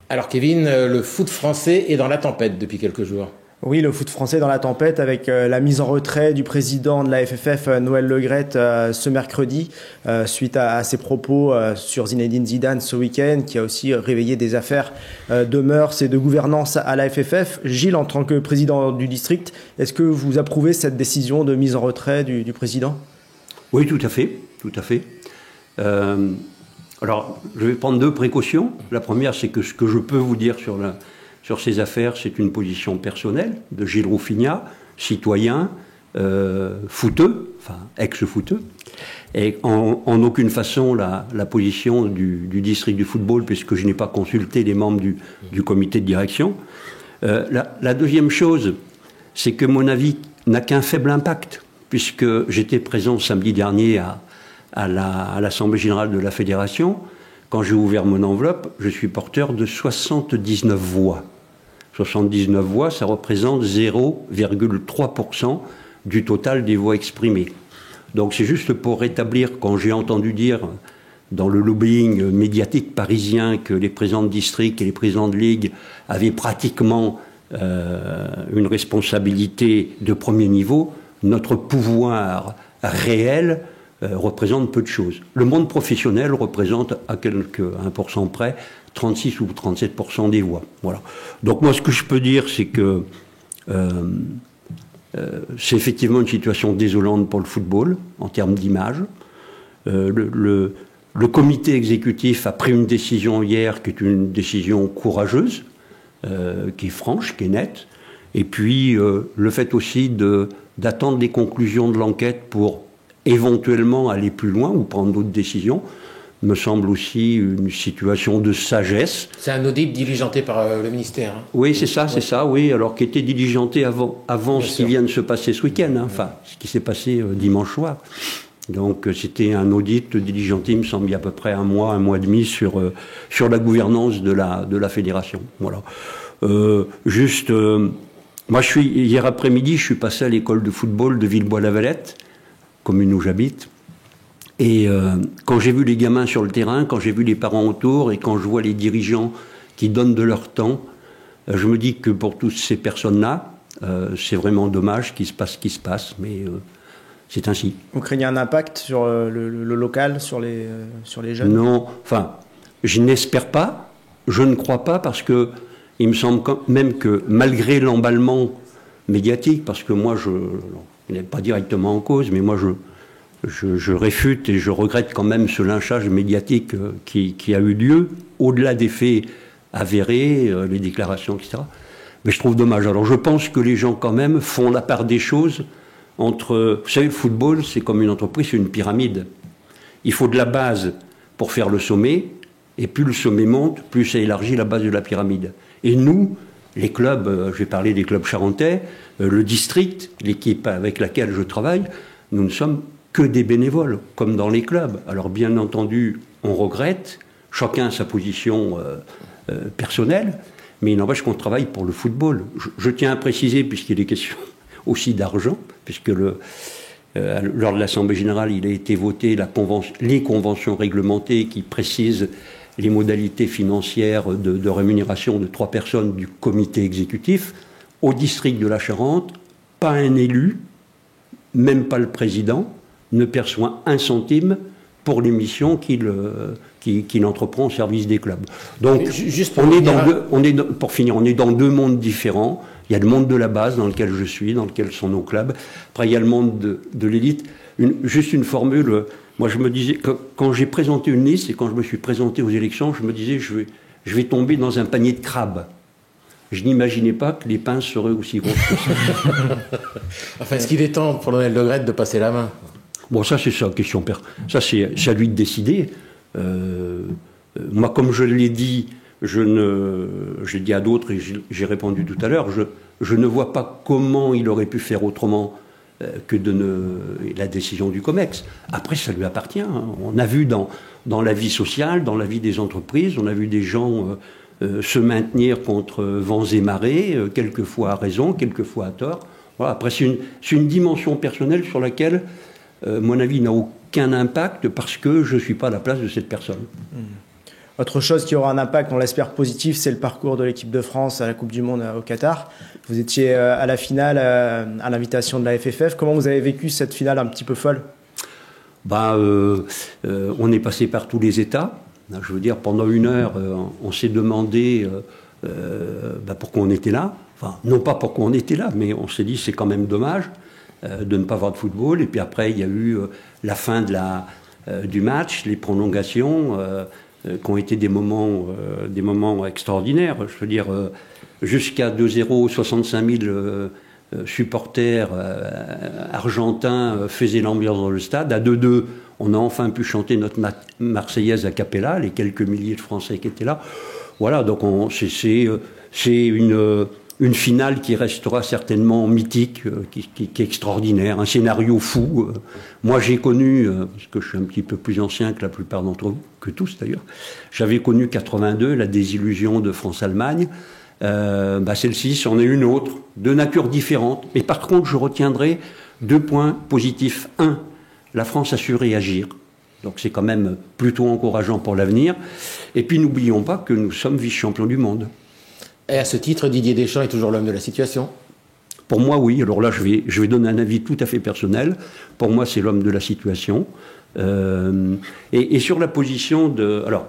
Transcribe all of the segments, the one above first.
Alors Kevin, le foot français est dans la tempête depuis quelques jours. Oui, le foot français dans la tempête avec la mise en retrait du président de la FFF, Noël Le Graët, ce mercredi, suite à ses propos sur Zinedine Zidane ce week-end, qui a aussi réveillé des affaires de mœurs et de gouvernance à la FFF. Gilles, en tant que président du district, est-ce que vous approuvez cette décision de mise en retrait du président ? Oui, tout à fait, tout à fait. Alors, je vais prendre deux précautions. La première, c'est que ce que je peux vous dire sur ces affaires, c'est une position personnelle de Gilles Roufignat, citoyen, footeux, enfin ex-footeux, et en aucune façon la position du district du football, puisque je n'ai pas consulté les membres du comité de direction. La deuxième chose, c'est que mon avis n'a qu'un faible impact, puisque j'étais présent samedi dernier à l'Assemblée générale de la Fédération. Quand j'ai ouvert mon enveloppe, je suis porteur de 79 voix. 79 voix, ça représente 0,3% du total des voix exprimées. Donc c'est juste pour rétablir, quand j'ai entendu dire dans le lobbying médiatique parisien que les présidents de district et les présidents de ligue avaient pratiquement une responsabilité de premier niveau, notre pouvoir réel représente peu de choses. Le monde professionnel représente à quelques 1% près 36 ou 37% des voix. Voilà. Donc moi, ce que je peux dire, c'est que c'est effectivement une situation désolante pour le football, en termes d'image. Le comité exécutif a pris une décision hier qui est une décision courageuse, qui est franche, qui est nette. Et puis, le fait aussi d'attendre les conclusions de l'enquête pour éventuellement aller plus loin ou prendre d'autres décisions, me semble aussi une situation de sagesse. C'est un audit diligenté par le ministère. Hein. Oui, c'est ça, oui, alors qui était diligenté avant ce qui vient de se passer ce week-end, hein, enfin, ce qui s'est passé dimanche soir. Donc c'était un audit diligenté, il me semble, il y a à peu près un mois et demi sur la gouvernance de la fédération. Voilà. Moi, hier après-midi, je suis passé à l'école de football de Villebois-la-Valette, commune où j'habite. Et quand j'ai vu les gamins sur le terrain, quand j'ai vu les parents autour et quand je vois les dirigeants qui donnent de leur temps, je me dis que pour toutes ces personnes-là, c'est vraiment dommage qu'il se passe ce qui se passe, mais c'est ainsi. Vous craignez un impact sur le local, sur les jeunes ? Non, enfin, je n'espère pas, je ne crois pas, parce que il me semble quand même que malgré l'emballement médiatique, parce que moi, je n'ai pas directement en cause, mais moi, je réfute et je regrette quand même ce lynchage médiatique qui a eu lieu, au-delà des faits avérés, les déclarations, etc. Mais je trouve dommage. Alors je pense que les gens quand même font la part des choses entre... Vous savez, le football, c'est comme une entreprise, c'est une pyramide. Il faut de la base pour faire le sommet, et plus le sommet monte, plus ça élargit la base de la pyramide. Et nous, les clubs, je vais parler des clubs charentais, le district, l'équipe avec laquelle je travaille, nous ne sommes que des bénévoles, comme dans les clubs. Alors bien entendu, on regrette, chacun a sa position personnelle, mais il n'empêche qu'on travaille pour le football. Je tiens à préciser, puisqu'il est question aussi d'argent, puisque lors de l'Assemblée générale, il a été voté les conventions réglementées qui précisent les modalités financières de rémunération de 3 personnes du comité exécutif. Au district de la Charente, pas un élu, même pas le président, ne perçoit 1 centime pour les missions qu'il entreprend au service des clubs. Donc, pour finir, on est dans 2 mondes différents. Il y a le monde de la base dans lequel je suis, dans lequel sont nos clubs. Après, il y a le monde de l'élite. Juste une formule. Moi, je me disais, que quand j'ai présenté une liste et quand je me suis présenté aux élections, je me disais, je vais tomber dans un panier de crabes. Je n'imaginais pas que les pinces seraient aussi grosses que ça. Enfin, est-ce qu'il est temps pour Noël Le Graët de passer la main ? Bon, ça, c'est sa question. Ça, c'est à lui de décider. Moi, comme je l'ai dit, j'ai dit à d'autres, et j'ai répondu tout à l'heure, je ne vois pas comment il aurait pu faire autrement que la décision du COMEX. Après, ça lui appartient. Hein. On a vu dans la vie sociale, dans la vie des entreprises, on a vu des gens se maintenir contre vents et marées, quelquefois à raison, quelquefois à tort. Voilà. Après, c'est une dimension personnelle sur laquelle mon avis n'a aucun impact parce que je ne suis pas à la place de cette personne. Autre chose qui aura un impact, on l'espère positif, c'est le parcours de l'équipe de France à la Coupe du Monde au Qatar. Vous étiez à la finale à l'invitation de la FFF. Comment vous avez vécu cette finale un petit peu folle ? On est passé par tous les états. Je veux dire, pendant 1 heure, on s'est demandé pourquoi on était là. Enfin, non pas pourquoi on était là, mais on s'est dit c'est quand même dommage de ne pas voir de football. Et puis après, il y a eu la fin du match, les prolongations, qui ont été des moments extraordinaires. Je veux dire, jusqu'à 2-0, 65 000 supporters argentins faisaient l'ambiance dans le stade. À 2-2, on a enfin pu chanter notre Marseillaise a cappella, les quelques milliers de Français qui étaient là. Voilà, donc c'est une finale qui restera certainement mythique, qui est extraordinaire, un scénario fou. Moi, j'ai connu, parce que je suis un petit peu plus ancien que la plupart d'entre vous, que tous d'ailleurs, j'avais connu 82, la désillusion de France-Allemagne. Celle-ci, c'en est une autre, de nature différente. Mais par contre, je retiendrai 2 points positifs. 1, la France a su réagir. Donc c'est quand même plutôt encourageant pour l'avenir. Et puis n'oublions pas que nous sommes vice-champions du monde. Et à ce titre, Didier Deschamps est toujours l'homme de la situation ? Pour moi, oui. Alors là, je vais donner un avis tout à fait personnel. Pour moi, c'est l'homme de la situation. Et sur la position de... Alors,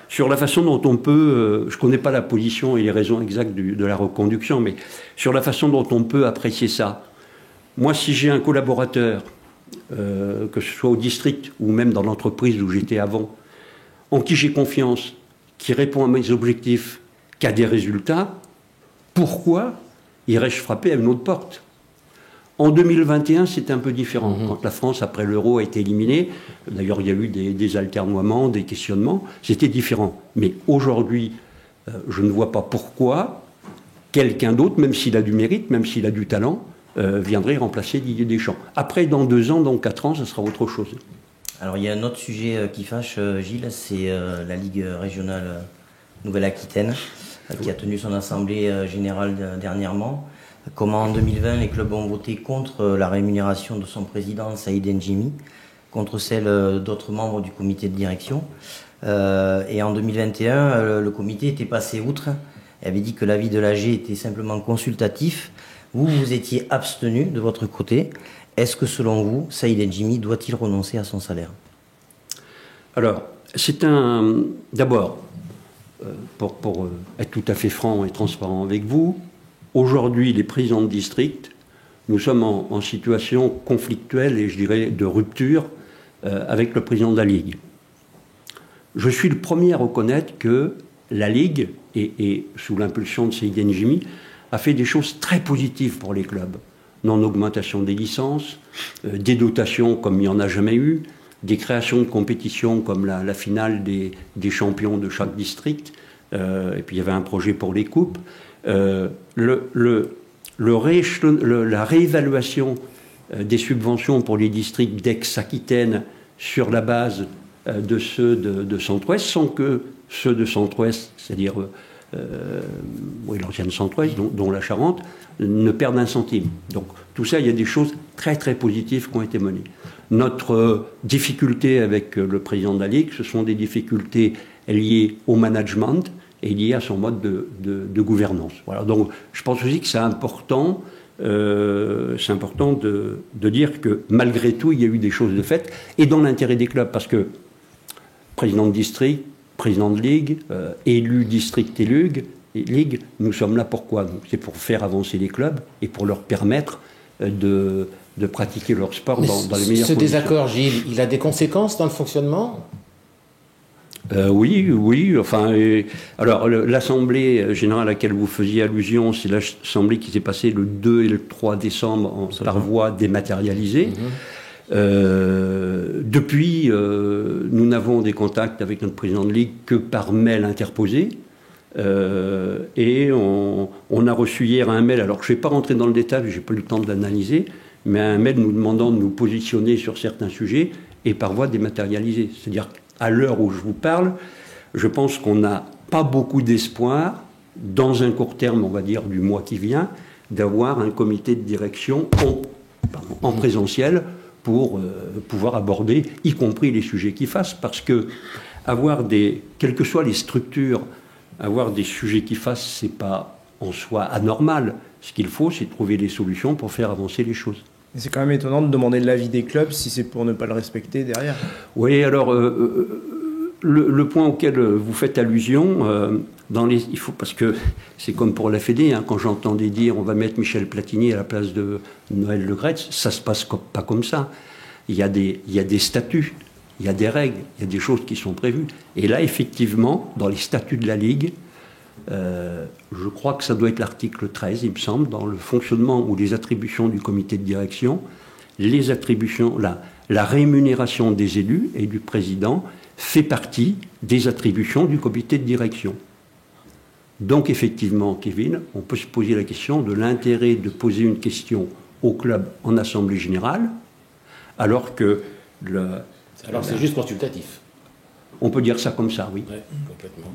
sur la façon dont on peut... je ne connais pas la position et les raisons exactes de la reconduction, mais sur la façon dont on peut apprécier ça. Moi, si j'ai un collaborateur, que ce soit au district ou même dans l'entreprise où j'étais avant, en qui j'ai confiance, qui répond à mes objectifs, qui a des résultats, pourquoi irais-je frapper à une autre porte ? En 2021, c'était un peu différent. Quand la France, après l'euro, a été éliminée, d'ailleurs, il y a eu des alternoiements, des questionnements, c'était différent. Mais aujourd'hui, je ne vois pas pourquoi quelqu'un d'autre, même s'il a du mérite, même s'il a du talent, viendrait remplacer Didier Deschamps. Après, dans 2 ans, dans 4 ans, ça sera autre chose. Alors, il y a un autre sujet qui fâche, Gilles, c'est la Ligue régionale Nouvelle-Aquitaine, qui a tenu son assemblée générale dernièrement. Comment en 2020, les clubs ont voté contre la rémunération de son président, Saïd N'Djimi, contre celle d'autres membres du comité de direction. Et en 2021, le comité était passé outre et avait dit que l'avis de l'AG était simplement consultatif. Vous étiez abstenu de votre côté. Est-ce que selon vous, Saïd N'Djimi doit-il renoncer à son salaire ? Alors, d'abord, pour être tout à fait franc et transparent avec vous, aujourd'hui, les présidents de district, nous sommes en situation conflictuelle et je dirais de rupture avec le président de la Ligue. Je suis le premier à reconnaître que la Ligue, et sous l'impulsion de Saïd N'Djimi, a fait des choses très positives pour les clubs. Non-augmentation des licences, des dotations comme il n'y en a jamais eu, des créations de compétitions comme la finale des champions de chaque district, et puis il y avait un projet pour les coupes. La réévaluation des subventions pour les districts d'Aix-Aquitaine sur la base de ceux de Centre-Ouest, sans que ceux de Centre-Ouest, c'est-à-dire l'ancienne Centre-Ouest, dont la Charente, ne perdent un centime. Donc tout ça, il y a des choses très très positives qui ont été menées. Notre difficulté avec le président de la Ligue, ce sont des difficultés liées au management et liées à son mode de gouvernance. Voilà. Donc je pense aussi que c'est important de dire que malgré tout, il y a eu des choses de fait, et dans l'intérêt des clubs, parce que président de district, président de ligue, élu district et ligue, nous sommes là pourquoi ? C'est pour faire avancer les clubs et pour leur permettre de pratiquer leur sport dans les meilleures conditions. Ce désaccord, Gilles, il a des conséquences dans le fonctionnement ? Oui. Enfin, alors, l'Assemblée générale à laquelle vous faisiez allusion, c'est l'Assemblée qui s'est passée le 2 et le 3 décembre par voie dématérialisée. Depuis, nous n'avons des contacts avec notre président de Ligue que par mail interposé. Et on a reçu hier un mail, alors je ne vais pas rentrer dans le détail, je n'ai pas eu le temps de l'analyser, mais un mail nous demandant de nous positionner sur certains sujets et par voie dématérialisée. C'est-à-dire qu'à l'heure où je vous parle, je pense qu'on n'a pas beaucoup d'espoir, dans un court terme, on va dire, du mois qui vient, d'avoir un comité de direction en présentiel pour pouvoir aborder, y compris les sujets qui fassent, parce que quelles que soient les structures, avoir des sujets qui fassent, c'est pas en soi anormal. Ce qu'il faut, c'est trouver des solutions pour faire avancer les choses. C'est quand même étonnant de demander de l'avis des clubs si c'est pour ne pas le respecter derrière. Oui, alors le point auquel vous faites allusion, il faut, parce que c'est comme pour la Fédé, hein, quand j'entendais dire on va mettre Michel Platini à la place de Noël Le Graët, ça se passe pas comme ça. Il y a des statuts, il y a des règles, il y a des choses qui sont prévues. Et là, effectivement, dans les statuts de la Ligue, je crois que ça doit être l'article 13, il me semble, dans le fonctionnement ou les attributions du comité de direction, les attributions, la rémunération des élus et du président fait partie des attributions du comité de direction. Donc effectivement, Kevin, on peut se poser la question de l'intérêt de poser une question au club en assemblée générale, alors que Alors c'est juste consultatif. on peut dire ça comme ça, oui. Ouais, complètement.